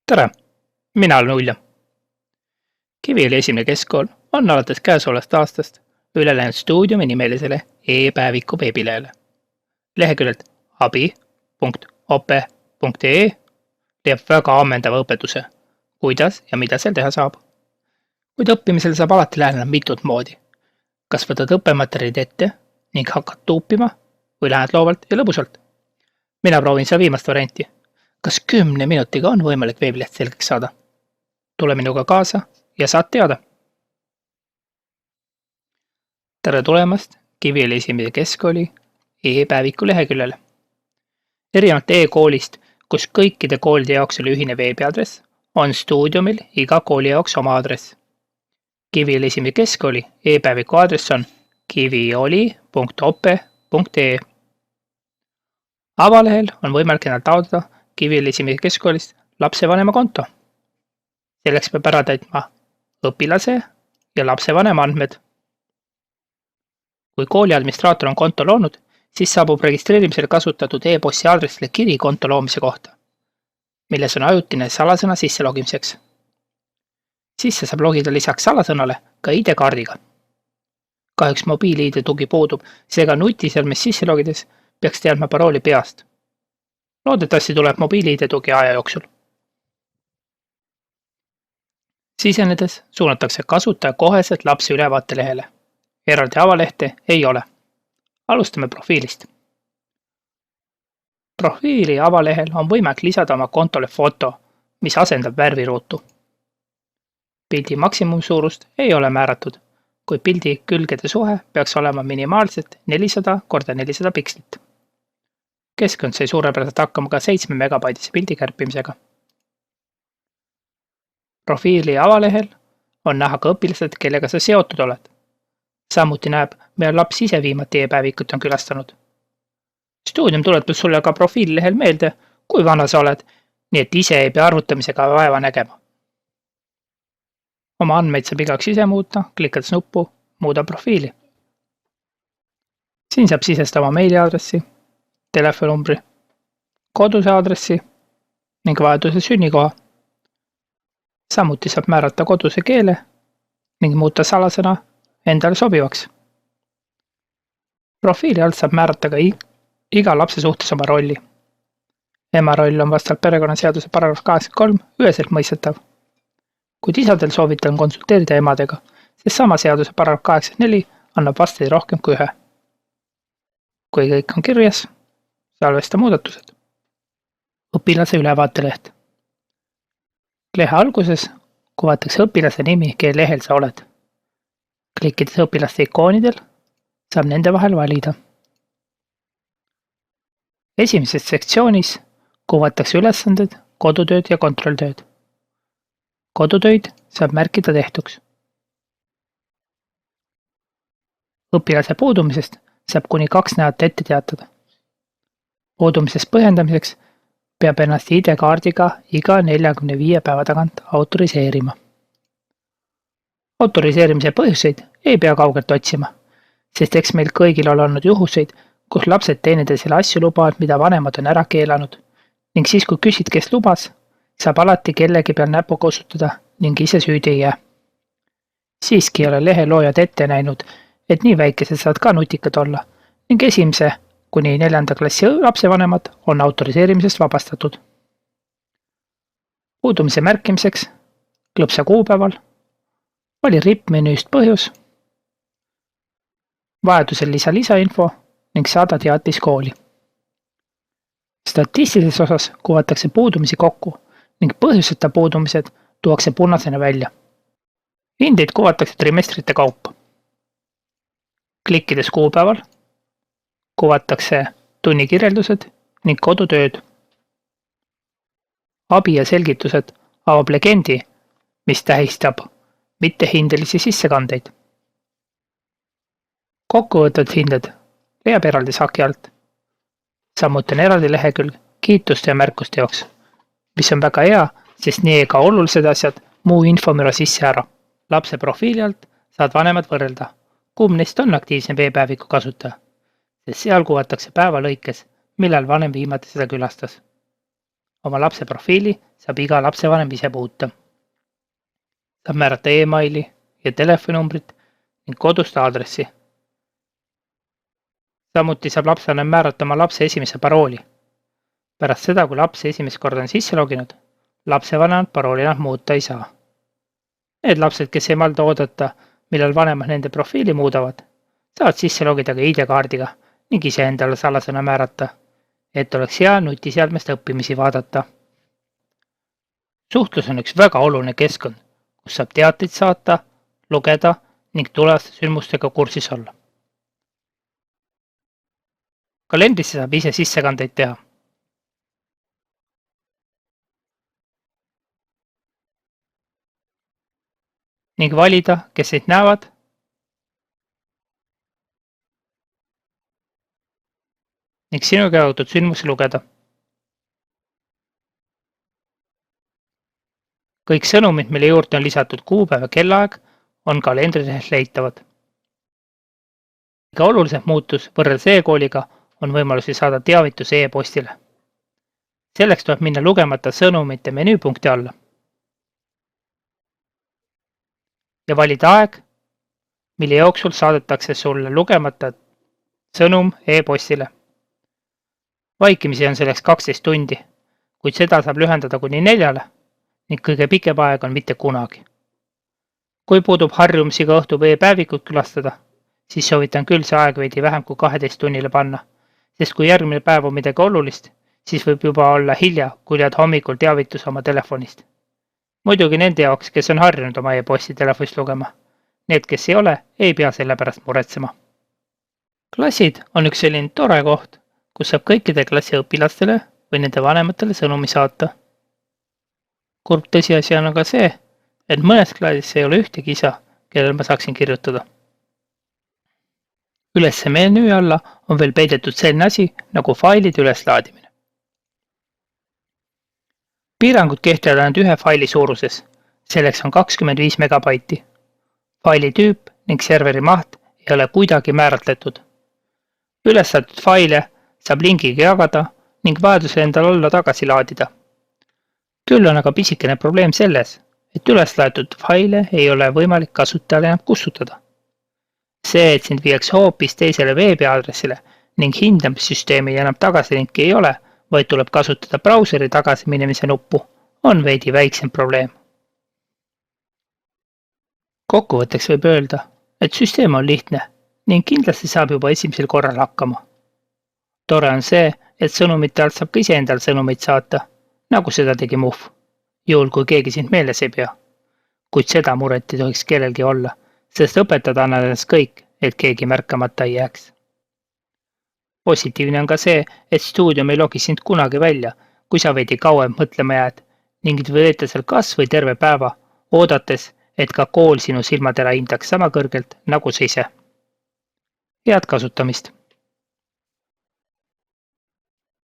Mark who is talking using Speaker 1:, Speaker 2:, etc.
Speaker 1: Tere, mina olen Ulja. Kiviõli esimene keskkool on alates käesolevast aastast üle läinud Stuudiumi nimelisele e-päeviku veebilehele. Leheküljelt abi.ope.ee leiab väga ammendava õpetuse, kuidas ja mida seal teha saab. Kuid õppimisel saab alati läheneda mitut moodi. Kas võtad õppematerjalid ette ning hakkad tuupima või lähed loovalt ja lõbusalt? Mina proovin seda viimast varianti. Kas 10 minutiga on võimalik veebileht selgeks saada? Tule minuga kaasa ja saad teada. Tere tulemast Kiviõli esimese keskkooli e-päeviku leheküljele. Erinevalt e-koolist, kus kõikide koolide jaoks oli ühine veebiadress, on Stuudiumil iga kooli jaoks oma aadress. Kiviõli esimese keskkooli e-päeviku aadress on kivioli.ope.ee. Avalehel on võimalik endale taotleda Kiviõli esimese keskkoolist lapsevanema konto. Selleks peab ära täitma õpilase ja lapsevanema andmed. Kui kooli administraator on konto loonud, siis saabub registreerimisel kasutatud e-posti aadressile kiri konto loomise kohta, milles on ajutine salasõna sisselogimiseks. Sisse saab logida lisaks salasõnale ka ID-kaardiga. Kahjuks mobiil-ID tugi puudub, seega nutiseadmes sisse logides peaks teadma parooli peast. Loodetavasti tuleb mobiil-ID tugi aja jooksul. Sisenedes suunatakse kasutaja koheselt lapse ülevaatelehele. Eraldi avalehte ei ole. Alustame profiilist. Profiili avalehel on võimalik lisada oma kontole foto, mis asendab värviruutu. Pildi maksimumsuurust ei ole määratud, kui pildi külgede suhe peaks olema minimaalselt 400x400 pikslit. Keskkond sai suurepäraselt hakkama ka 7 megabaitise pildi kärpimisega. Profiili avalehel on näha ka õpilased, kellega sa seotud oled. Samuti näeb, meil laps ise viimati e-päevikut on külastanud. Stuudium tuletab sulle ka profiililehel meelde, kui vana sa oled, nii et ise ei pea arvutamisega vaeva nägema. Oma andmeid saab igaks ise muuta, klikades nuppu Muuda profiili. Siin saab sisestada oma meiliaadressi, telefoninumbri, koduse aadressi ning vajaduse sünnikoha. Samuti saab määrata koduse keele ning muuta salasõna endale sobivaks. Profiili alt saab määrata ka iga lapse suhtes oma rolli. Ema roll on vastavalt perekonnaseaduse paragrahv 83 üheselt mõistetav. Kuid isadel soovitan konsulteerida emadega, sest sama seaduse paragrahv 84 annab vastajaid rohkem kui ühe. Kui kõik on kirjas, salvesta muudatused. Õpilase ülevaateleht. Lehe alguses kuvatakse õpilase nimi, kelle lehel sa oled. Klikkides õpilaste ikoonidel saab nende vahel valida. Esimeses sektsioonis kuvatakse ülesanded, kodutööd ja kontrolltööd. Kodutöid saab märkida tehtuks. Õpilase puudumisest saab kuni 2 nädalat ette teatada. Puudumisest põhjendamiseks peab ennast ID-kaardiga iga 45 päeva tagant autoriseerima. Autoriseerimise põhjuseid ei pea kaugelt otsima, sest eks meil kõigil on olnud juhuseid, kus lapsed teineteisele asju lubavad, mida vanemad on ära keelanud, ning siis kui küsid, kes lubas, saab alati kellegi peal näpuga osutada ning ise süüdi ei jää. Siiski ei ole lehe loojad ette näinud, et nii väikesed saavad ka nutikad olla ning 1. kuni 4. klassi lapsevanemad on autoriseerimisest vabastatud. Puudumise märkimiseks klõpsa kuupäeval, vali rippmenüüst põhjus, vajadusel lisainfo ning saada teatis kooli. Statistilises osas kuvatakse puudumisi kokku ning põhjuseta puudumised tuuakse punasena välja. Hindeid kuvatakse trimestrite kaupa. Klikkides kuupäeval kuvatakse tunnikirjeldused ning kodutööd. Abi ja selgitused avab legendi, mis tähistab mittehindelisi sissekandeid. Kokkuvõtted hinded leiab eraldi saki alt. Samuti on eraldi lehekülg kiituste ja märkuste jaoks, mis on väga hea, sest nii ka olulised asjad muu infomüra sisse ära. Lapse profiili alt saad vanemad võrrelda, kumb neist on aktiivsem veepäeviku kasutaja, sest seal kuvatakse päeva lõikes, millal vanem viimati seda külastas. Oma lapse profiili saab iga lapsevanem ise muuta. Saab määrata emaili ja telefoninumbrit ning kodust aadressi. Samuti saab lapsevanem määrata oma lapse esimese parooli. Pärast seda, kui laps esimest korda on sisse loginud, lapsevanemad parooli enam muuta ei saa. Need lapsed, kes ei malda oodata, millal vanemad nende profiili muudavad, saavad sisse logida ka ID-kaardiga ning ise endale salasõna määrata, et oleks hea nutiseadmest õppimisi vaadata. Suhtlus on üks väga oluline keskkond, kus saab teateid saata, lugeda ning tulevaste sündmustega kursis olla. Kalendrisse saab ise sissekandeid teha. Ning valida, kes neid näevad ning sinuga jaotud sündmusi lugeda. Kõik sõnumid, mille juurde on lisatud kuupäev ja kellaaeg, on kalendrilehes leitavad. Iga olulisem muutus võrreldes e-kooliga on võimalusi saada teavitus e-postile. Selleks tuleb minna lugemata sõnumite menüüpunkti alla ja valida aeg, mille jooksul saadetakse sulle lugemata sõnum e-postile. Vaikimisi on selleks 12 tundi, kuid seda saab lühendada kuni 4 ning kõige pikem aeg on mitte kunagi. Kui puudub harjumisi ka õhtu veepäevikut külastada, siis soovitan küll see aeg veidi vähem kui 12 tunnile panna, sest kui järgmine päev on midagi olulist, siis võib juba olla hilja, kui leiad hommikul teavitus oma telefonist. Muidugi nende jaoks, kes on harjunud oma e-posti telefonist lugema. Need, kes ei ole, ei pea selle pärast muretsema. Klassid on üks selline tore koht, kus saab kõikide klassi õpilastele või nende vanematele sõnumi saata. Kurb tõsiasi on aga see, et mõnes klassis ei ole ühtegi isa, kellel ma saaksin kirjutada. Ülesse menüü alla on veel peidetud selline asi nagu failide üleslaadimine. Piirangud kehtivad ainult ühe faili suuruses, selleks on 25 megabaiti. Faili tüüp ning serveri maht ei ole kuidagi määratletud. Üleslaaditud faile saab lingiga jagada ning vajadusel endal alla tagasi laadida. Küll on aga pisikene probleem selles, et üleslaaditud faile ei ole võimalik kasutajale enam kustutada. See, et sind viiaks hoopis teisele veebiaadressile ning hindamissüsteemi enam tagasilinki ei ole, vaid tuleb kasutada brauseri tagasiminemise nuppu, on veidi väiksem probleem. Kokkuvõtteks võib öelda, et süsteem on lihtne ning kindlasti saab juba esimesel korral hakkama. Tore on see, et sõnumite alt saab ka ise endal sõnumeid saata, nagu seda tegi Muff, juhul kui keegi sind meeles ei pea. Kuid seda muret ei tohiks kellelgi olla, sest õpetajad annavad ennast kõik, et keegi märkamata ei jääks. Positiivne on ka see, et stuudium ei logi sind kunagi välja, kui sa veidi kauem mõtlema jääd ning veeta seal kas või terve päeva, oodates, et ka kool sinu silmadele hindaks sama kõrgelt nagu sa ise. Head kasutamist!